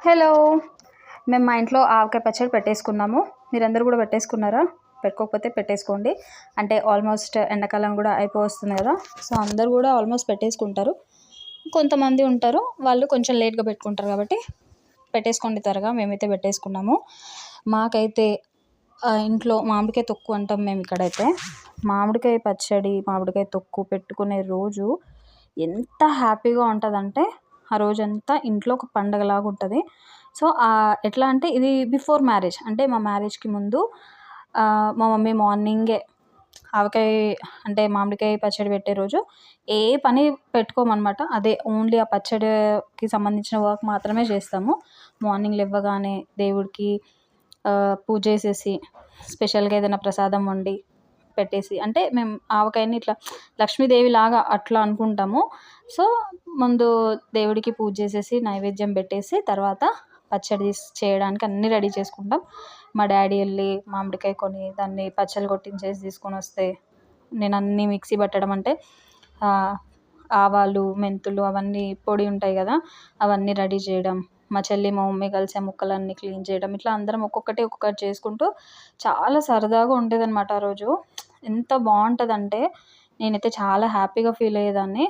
Hello! మేము మా ఇంట్లో ఆవకాయ పచ్చడి పెట్టేసుకున్నాము. మీరందరూ కూడా పెట్టేసుకున్నారా? పెట్టుకోకపోతే పెట్టేసుకోండి. అంటే ఆల్మోస్ట్ ఎండాకాలం కూడా అయిపోవస్తుంది కదా! సో, అందరూ కూడా ఆల్మోస్ట్ పెట్టేసుకుంటారు. కొంతమంది ఉంటారు, వాళ్ళు కొంచెం లేట్‌గా పెట్టుకుంటారు కాబట్టి పెట్టేసుకోండి త్వరగా. మేమైతే పెట్టేసుకున్నాము. మాకైతే ఇంట్లో మామిడికాయ తొక్కు అంటాం మేము ఇక్కడైతే. మామిడికాయ పచ్చడి, మామిడికాయ తొక్కు పెట్టుకునే రోజు ఎంత హ్యాపీగా ఉంటదంటే, ఆ రోజంతా ఇంట్లో ఒక పండగలాగా ఉంటది. సో, ఎట్లా అంటే ఇది బిఫోర్ మ్యారేజ్. అంటే మా మ్యారేజ్‌కి ముందు మా మమ్మీ మార్నింగే ఆవకాయ అంటే మామిడికాయ పచ్చడి పెట్టే రోజు ఏ పని పెట్టుకోమనమాట. అదే ఓన్లీ ఆ పచ్చడికి సంబంధించిన వర్క్ మాత్రమే చేస్తాము. మార్నింగ్ లెవ్వగానే దేవుడికి పూజ చేసేసి, స్పెషల్‌గా ఏదైనా ప్రసాదం వండి పెట్టేసి, అంటే మేము ఆవకాయని ఇట్లా లక్ష్మీదేవిలాగా అట్లా అనుకుంటాము. సో, ముందు దేవుడికి పూజ చేసేసి, నైవేద్యం పెట్టేసి, తర్వాత పచ్చడి చేయడానికి అన్నీ రెడీ చేసుకుంటాం. మా డ్యాడీ ఎళ్ళి మామిడికాయ కొని దాన్ని పచ్చళ్ళు కొట్టించేసి తీసుకొనొస్తే, నేనన్నీ మిక్సీ పట్టడం అంటే ఆవాలు, మెంతులు అవన్నీ పొడి ఉంటాయి కదా! అవన్నీ రెడీ చేయడం. మా చెల్లి, మా మమ్మీ కలిసి ఆ ముక్కలన్నీ క్లీన్ చేయడం. ఇట్లా అందరం ఒక్కొక్కటి చేసుకుంటూ చాలా సరదాగా ఉండేదనమాట ఆ రోజు. ఎంత బావుంటదంటే, నేనైతే చాలా హ్యాపీగా ఫీల్ అయ్యేదాన్ని.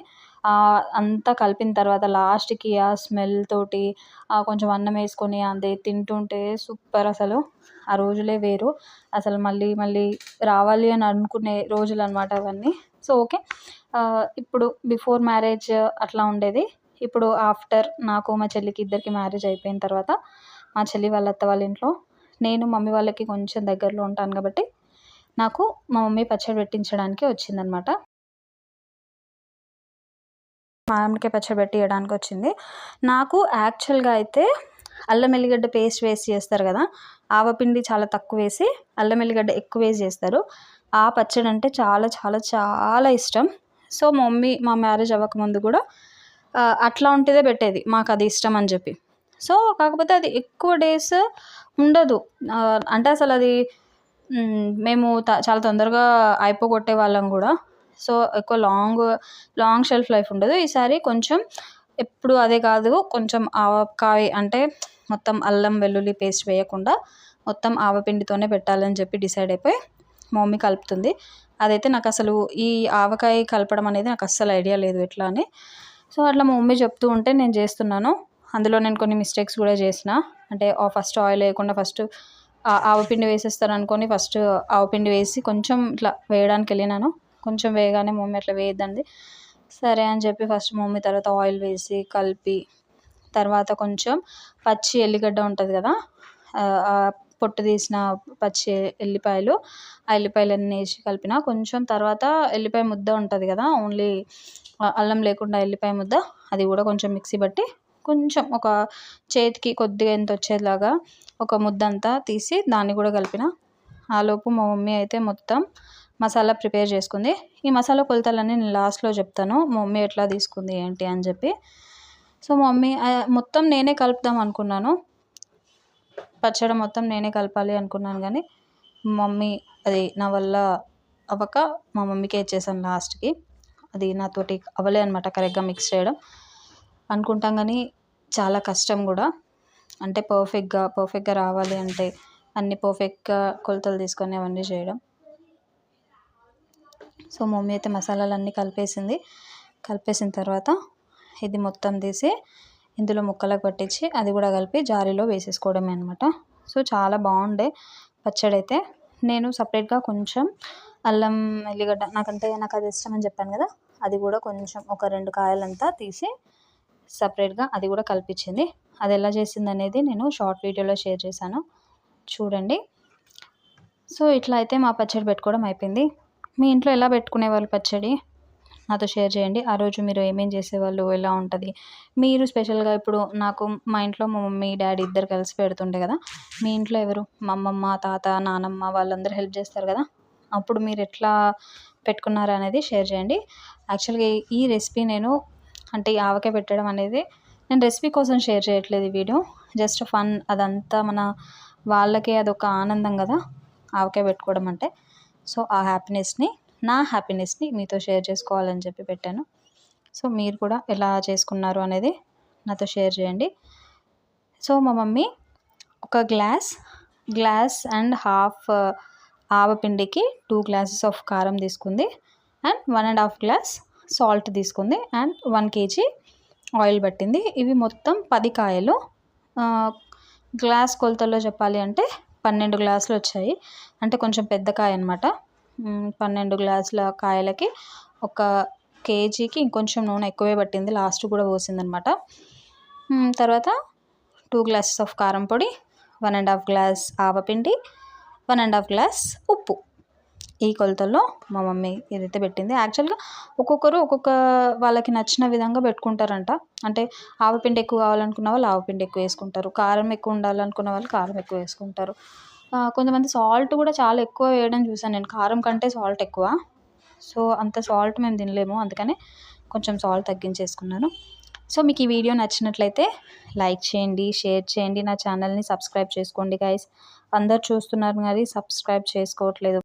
అంతా కలిపిన తర్వాత లాస్ట్‌కి ఆ స్మెల్ తోటి కొంచెం అన్నం వేసుకొని అది తింటుంటే సూపర్ అసలు. ఆ రోజులే వేరు. అసలు మళ్ళీ మళ్ళీ రావాలి అని అనుకునే రోజులనమాట అవన్నీ. So, okay. ఇప్పుడు బిఫోర్ మ్యారేజ్ అట్లా ఉండేది. ఇప్పుడు ఆఫ్టర్ నాకు మా చెల్లికి ఇద్దరికి మ్యారేజ్ అయిపోయిన తర్వాత, మా చెల్లి వాళ్ళ అత్త వాళ్ళ ఇంట్లో నేను మమ్మీ వాళ్ళకి కొంచెం దగ్గరలో ఉంటాను కాబట్టి, నాకు మా మమ్మీ పచ్చడి పెట్టించడానికి వచ్చిందనమాట. మామిడికాయ పచ్చడి పెట్టియడానికొచ్చింది. నాకు యాక్చువల్‌గా అయితే అల్లం ఎల్లిగడ్డ పేస్ట్ వేసి చేస్తారు కదా! ఆవపిండి చాలా తక్కువేసి, అల్లం ఎల్లిగడ్డ ఎక్కువేసి చేస్తారు. ఆ పచ్చడంటే చాలా చాలా చాలా ఇష్టం. సో, మా మమ్మీ మా మ్యారేజ్ అవ్వకముందు కూడా అట్లా ఉంటేదే పెట్టేది. మాకది ఇష్టం అని చెప్పి. సో, కాకపోతే అది ఎక్కువ డేస్ ఉండదు. అంటే అసలది మేము చాలా తొందరగా అయిపోగొట్టేవాళ్ళం గూడా. సో, ఎక్కువ లాంగ్ షెల్ఫ్ లైఫ్ ఉండదు. ఈసారి కొంచెం ఎప్పుడు అదే కాదు, కొంచెం ఆవకాయ అంటే మొత్తం అల్లం వెల్లుల్లి పేస్ట్ వేయకుండా మొత్తం ఆవపిండితోనే పెట్టాలని చెప్పి డిసైడ్ అయిపోయి మా మమ్మీ కలుపుతుంది. అదైతే నాకసలు ఈ ఆవకాయ కలపడం అనేది నాకు అస్సలు ఐడియా లేదు ఎట్లా అని. సో, అట్లా మా మమ్మీ చెప్తూ ఉంటే నేను చేస్తున్నాను. అందులో నేను కొన్ని మిస్టేక్స్ కూడా చేసిన. అంటే ఫస్ట్ ఆయిల్ వేయకుండా ఫస్ట్ ఆవపిండి వేసేస్తాననుకోని ఫస్ట్ ఆవపిండి వేసి కొంచెం ఇట్లా వేయడానికెళ్ళినాను. కొంచెం వేయగానే మా మమ్మీ అట్లా వేయొద్దంది. సరే అని చెప్పి ఫస్ట్ మా మమ్మీ తర్వాత ఆయిల్ వేసి కలిపి, తర్వాత కొంచెం పచ్చి ఎల్లిగడ్డ ఉంటది కదా! పొట్టు తీసిన పచ్చి ఎల్లిపాయలు, ఆ ఎల్లిపాయలన్నీ ఏసి కలిపిన. కొంచెం తర్వాత ఎల్లిపాయ ముద్ద ఉంటది కదా! ఓన్లీ అల్లం లేకుండా ఎల్లిపాయ ముద్ద, అది కూడా కొంచెం మిక్సీ పట్టి, కొంచెం ఒక చేతికి కొద్దిగా ఇంతొచ్చేలాగా ఒక ముద్దంతా తీసి దాన్ని కూడా కలిపిన. ఆలోపు మా మమ్మీ అయితే మొత్తం మసాలా ప్రిపేర్ చేసుకుంది. ఈ మసాలా కొలతలన్నీ నేను లాస్ట్‌లో చెప్తాను. మా మమ్మీ ఎట్లా తీసుకుంది ఏంటి అని చెప్పి. సో, మా మమ్మీ మొత్తం నేనే కలుపుదాం అనుకున్నాను. పచ్చడి మొత్తం నేనే కలపాలి అనుకున్నాను గానీ, మమ్మీ అది నా వల్ల అవ్వక మా మమ్మీకే ఇచ్చేసాను లాస్ట్‌కి. అది నాతోటి అవ్వలే అనమాట కరెక్ట్‌గా మిక్స్ చేయడం. అనుకుంటాం గానీ చాలా కష్టం గూడా. అంటే పర్ఫెక్ట్‌గా రావాలి అంటే అన్నీ పర్ఫెక్ట్‌గా కొలతలు తీసుకొని అవన్నీ చేయడం. సో, మమ్మీ అయితే మసాలాలన్నీ కలిపేసింది. కలిపేసిన తర్వాత ఇది మొత్తం తీసి ఇందులో ముక్కలకు పట్టించి అది కూడా కలిపి జారీలో వేసేసుకోవడమే అనమాట. సో, చాలా బాగుండే పచ్చడైతే. నేను సపరేట్‌గా కొంచెం అల్లం ఎల్లిగడ్డ నాకది ఇష్టం అని చెప్పాను కదా! అది కూడా కొంచెం ఒక 2 కాయలంతా తీసి సపరేట్‌గా అది కూడా కలిపిచ్చింది. అది ఎలా చేసిందనేది నేను షార్ట్ వీడియోలో షేర్ చేశాను. చూడండి. సో, ఇట్లా అయితే మా పచ్చడి పెట్టుకోవడం అయిపోయింది. మీ ఇంట్లో ఎలా పెట్టుకునేవాళ్ళు పచ్చడి? నాతో షేర్ చేయండి. ఆ రోజు మీరు ఏమేం చేసేవాళ్ళు? ఎలా ఉంటది? మీరు స్పెషల్‌గా ఇప్పుడు నాకు మా ఇంట్లో మా మమ్మీ, డ్యాడీ ఇద్దరు కలిసి పెడుతుండే కదా! మీ ఇంట్లో ఎవరు? మా అమ్మమ్మ, తాత, నానమ్మ వాళ్ళందరూ హెల్ప్ చేస్తారు కదా! అప్పుడు మీరెట్లా పెట్టుకున్నారనేది షేర్ చేయండి. యాక్చువల్‌గా ఈ రెసిపీ నేను అంటే ఈ ఆవకాయ పెట్టడం అనేది నేను రెసిపీ కోసం షేర్ చేయట్లేదు ఈ వీడియో. జస్ట్ ఫన్ అదంతా వాళ్ళకే అదొక ఆనందం కదా! ఆవకాయ పెట్టుకోవడం అంటే. సో, నా హ్యాపీనెస్‌ని మీతో షేర్ చేసుకోవాలని చెప్పి పెట్టాను. సో, మీరు కూడా ఎలా చేసుకున్నారు అనేది నాతో షేర్ చేయండి. సో మా మమ్మీ ఒక గ్లాస్ అండ్ హాఫ్ ఆవపిండికి 2 గ్లాసెస్ ఆఫ్ కారం తీసుకుంది అండ్ 1.5 గ్లాస్ సాల్ట్ తీసుకుంది అండ్ 1 kg ఆయిల్ పట్టింది. ఇవి మొత్తం 10 కాయలు. గ్లాస్ కొలతల్లో చెప్పాలి అంటే 12 గ్లాసులు వచ్చాయి. అంటే కొంచెం పెద్ద కాయ అనమాట. 12 గ్లాసుల కాయలకి 1 kgకి ఇంకొంచెం నూనె ఎక్కువే పట్టింది. లాస్ట్ కూడా పోసిందనమాట. తర్వాత 2 గ్లాసెస్ ఆఫ్ కారం పొడి, 1.5 గ్లాస్ ఆవపిండి, 1.5 గ్లాస్ ఉప్పు. ఈ కొలతల్లో మా మమ్మీ ఏదైతే పెట్టింది. యాక్చువల్గా ఒక్కొక్కరు ఒక్కొక్క వాళ్ళకి నచ్చిన విధంగా పెట్టుకుంటారంట. అంటే ఆవపిండి ఎక్కువ కావాలనుకున్న వాళ్ళు ఆవపిండి ఎక్కువ వేసుకుంటారు, కారం ఎక్కువ ఉండాలనుకున్న వాళ్ళు కారం ఎక్కువ వేసుకుంటారు. కొంతమంది సాల్ట్ కూడా చాలా ఎక్కువ వేయడం చూసాను నేను, కారం కంటే సాల్ట్ ఎక్కువ. సో అంత సాల్ట్ మేము తినలేము, అందుకని కొంచెం సాల్ట్ తగ్గించేసుకున్నాను. సో మీకు ఈ వీడియో నచ్చినట్లయితే లైక్ చేయండి, షేర్ చేయండి, నా ఛానల్ని సబ్స్క్రైబ్ చేసుకోండి గైస్. అందరు చూస్తున్నారు కానీ సబ్స్క్రైబ్ చేసుకోవట్లేదు.